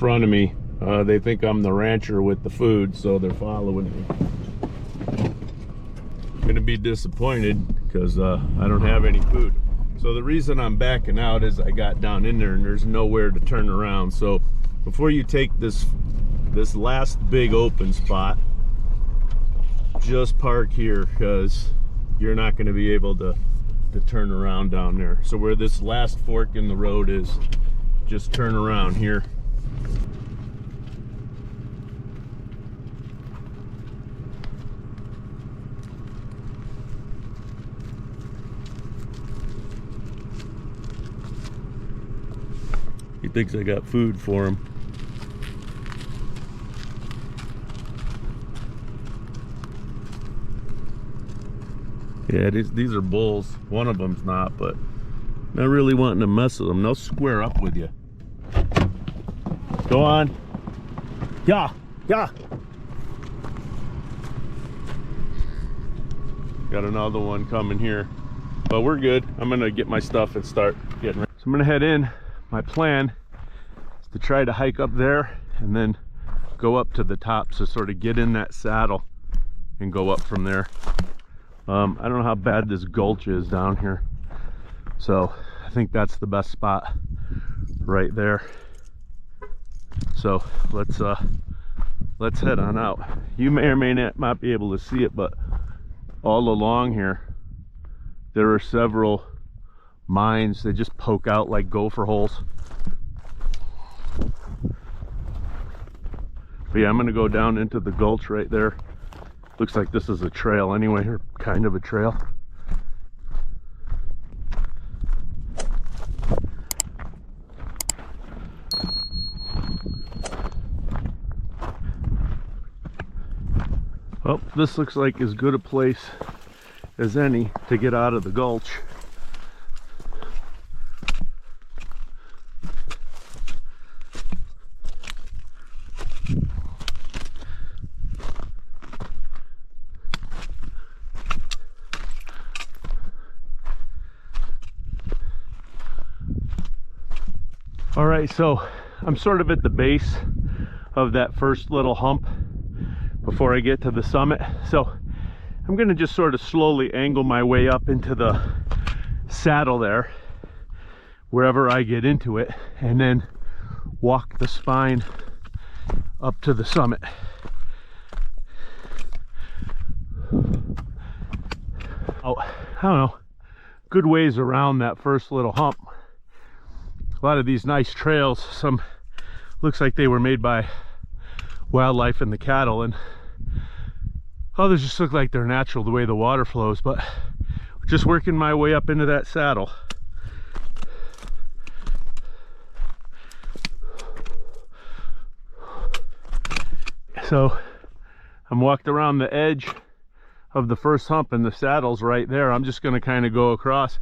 front of me. They think I'm the rancher with the food, so they're following me. I'm gonna be disappointed because I don't have any food. So the reason I'm backing out is I got down in there and there's nowhere to turn around. So before you take this last big open spot, just park here, because you're not going to be able to turn around down there. So where this last fork in the road is, just turn around here. He thinks I got food for him. Yeah, these are bulls. One of them's not, but not really wanting to mess with them. They'll square up with you. Go on. Yeah, yeah. Got another one coming here, but we're good. I'm gonna get my stuff and start getting ready. So I'm gonna head in. My plan is to try to hike up there and then go up to the top, so sort of get in that saddle and go up from there. I don't know how bad this gulch is down here, so I think that's the best spot right there. So let's head on out. You may or may not be able to see it, but all along here there are several mines. They just poke out like gopher holes. But yeah, I'm gonna go down into the gulch right there. Looks like this is a trail anyway, or kind of a trail. Oh, this looks like as good a place as any to get out of the gulch. All right, so I'm sort of at the base of that first little hump before I get to the summit. So I'm gonna just sort of slowly angle my way up into the saddle there, wherever I get into it, and then walk the spine up to the summit. Oh, I don't know, good ways around that first little hump. A lot of these nice trails, some looks like they were made by wildlife and the cattle, and others just look like they're natural the way the water flows. But just working my way up into that saddle. So I'm walked around the edge of the first hump and the saddle's right there. I'm just going to kind of go across,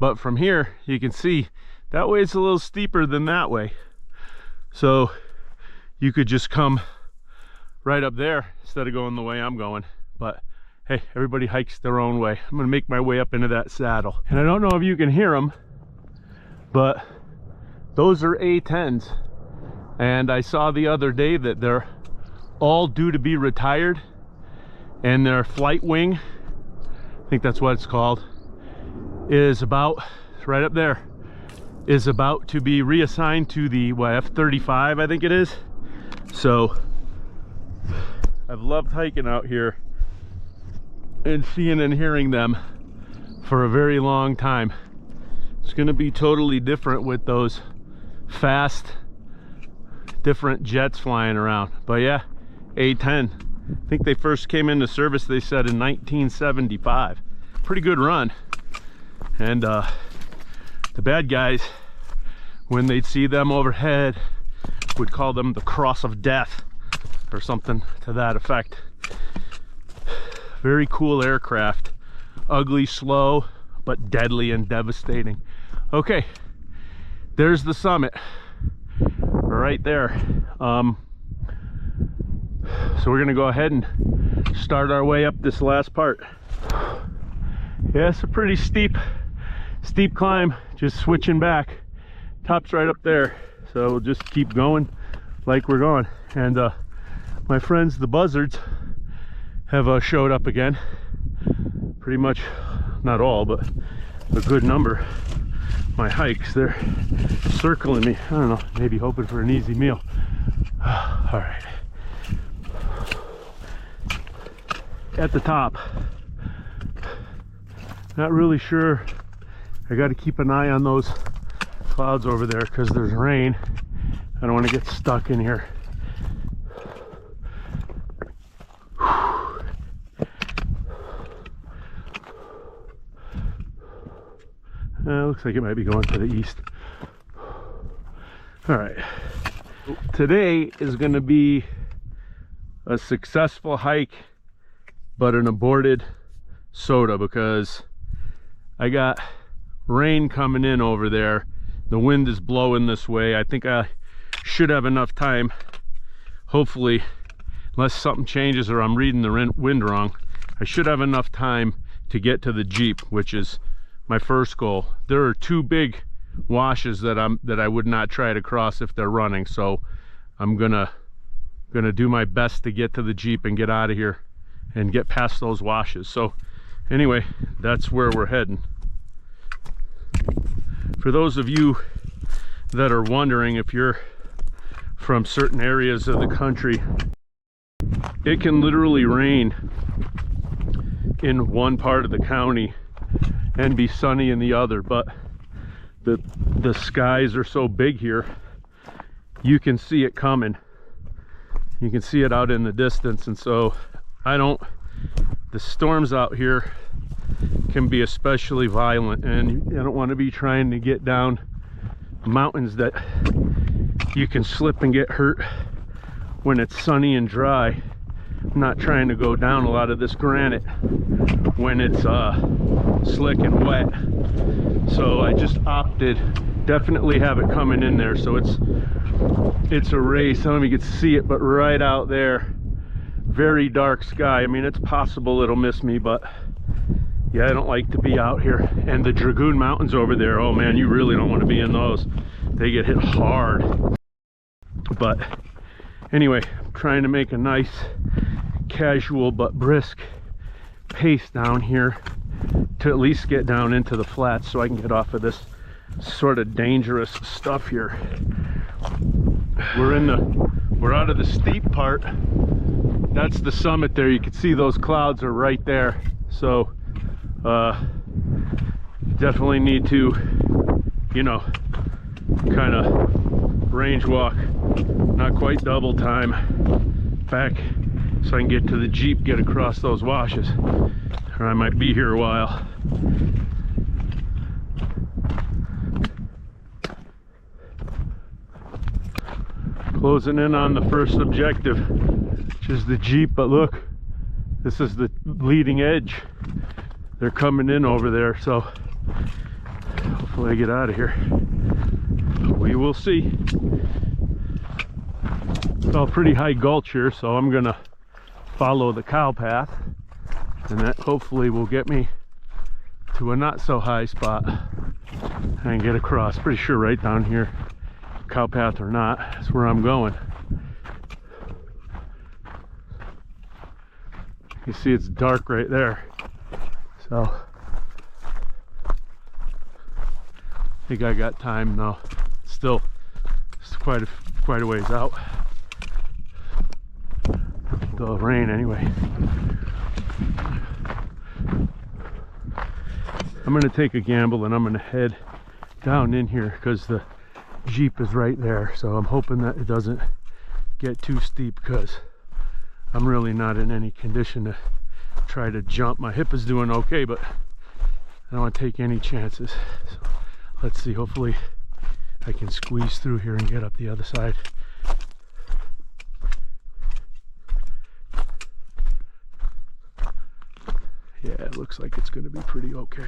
but from here you can see that way it's a little steeper than that way. So you could just come right up there instead of going the way I'm going. But hey, everybody hikes their own way. I'm gonna make my way up into that saddle. And I don't know if you can hear them, but those are A10s. And I saw the other day that they're all due to be retired, and their flight wing, I think that's what it's called, is about, right up there, is about to be reassigned to the F-35, I think it is. So I've loved hiking out here and seeing and hearing them for a very long time. It's going to be totally different with those fast, different jets flying around. But yeah, A-10. I think they first came into service, they said, in 1975. Pretty good run. And the bad guys, when they'd see them overhead, would call them the cross of death or something to that effect. Very cool aircraft. Ugly, slow, but deadly and devastating. Okay, there's the summit right there. So we're gonna go ahead and start our way up this last part. Yeah, it's a pretty steep climb, just switching back. Top's right up there, so we'll just keep going like we're going. And my friends, the Buzzards, have showed up again. Pretty much, not all, but a good number. My hikes, they're circling me. I don't know, maybe hoping for an easy meal. All right. At the top. Not really sure. I got to keep an eye on those clouds over there because there's rain. I don't want to get stuck in here. Looks like it might be going to the east. All right. Today is going to be a successful hike, but an aborted SOTA, because I got rain coming in over there. The wind is blowing this way. I think I should have enough time, hopefully, unless something changes or I'm reading the wind wrong, I should have enough time to get to the Jeep, which is my first goal. There are two big washes that I would not try to cross if they're running, so I'm gonna do my best to get to the Jeep and get out of here and get past those washes. So anyway, that's where we're heading. For those of you that are wondering, if you're from certain areas of the country, it can literally rain in one part of the county and be sunny in the other, but the skies are so big here, you can see it coming. You can see it out in the distance, and so the storms out here can be especially violent, and I don't want to be trying to get down mountains that you can slip and get hurt when it's sunny and dry. I'm not trying to go down a lot of this granite when it's slick and wet, so I just opted, definitely have it coming in there, so it's a race. I don't know if you can see it, but right out there, very dark sky. I mean, it's possible it'll miss me, but yeah, I don't like to be out here. And the Dragoon Mountains over there, oh man, you really don't want to be in those. They get hit hard. But anyway, I'm trying to make a nice casual but brisk pace down here to at least get down into the flats so I can get off of this sort of dangerous stuff here. We're out of the steep part. That's the summit there. You can see those clouds are right there. So definitely need to, you know, kind of range walk, not quite double time back, so I can get to the Jeep, get across those washes, or I might be here a while. Closing in on the first objective, which is the Jeep, but look, this is the leading edge. They're coming in over there, so hopefully I get out of here. We will see. It's all pretty high gulch here, so I'm gonna follow the cow path, and that hopefully will get me to a not so high spot and get across. Pretty sure right down here, cow path or not, that's where I'm going. You see it's dark right there, so I think I got time though. Still, it's quite a ways out. The rain anyway. I'm gonna take a gamble and I'm gonna head down in here because the Jeep is right there, so I'm hoping that it doesn't get too steep, because I'm really not in any condition to try to jump. My hip is doing okay, but I don't want to take any chances. So let's see, hopefully I can squeeze through here and get up the other side. Yeah, it looks like it's going to be pretty okay.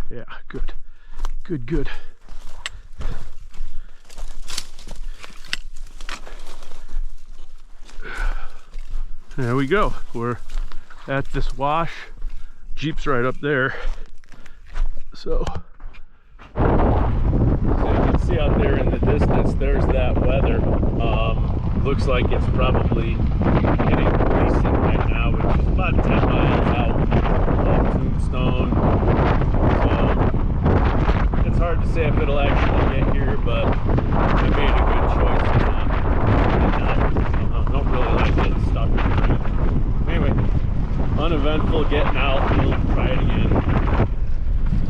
Yeah, good. Good. There we go. We're at this wash Jeep's right up there. So you can see out there in the distance, there's that weather. Looks like it's probably getting decent right now, which is about 10 miles out of Tombstone. So it's hard to say if it'll actually get here, but I made a good choice. I don't really like getting stuck in the rain. Anyway, uneventful getting out.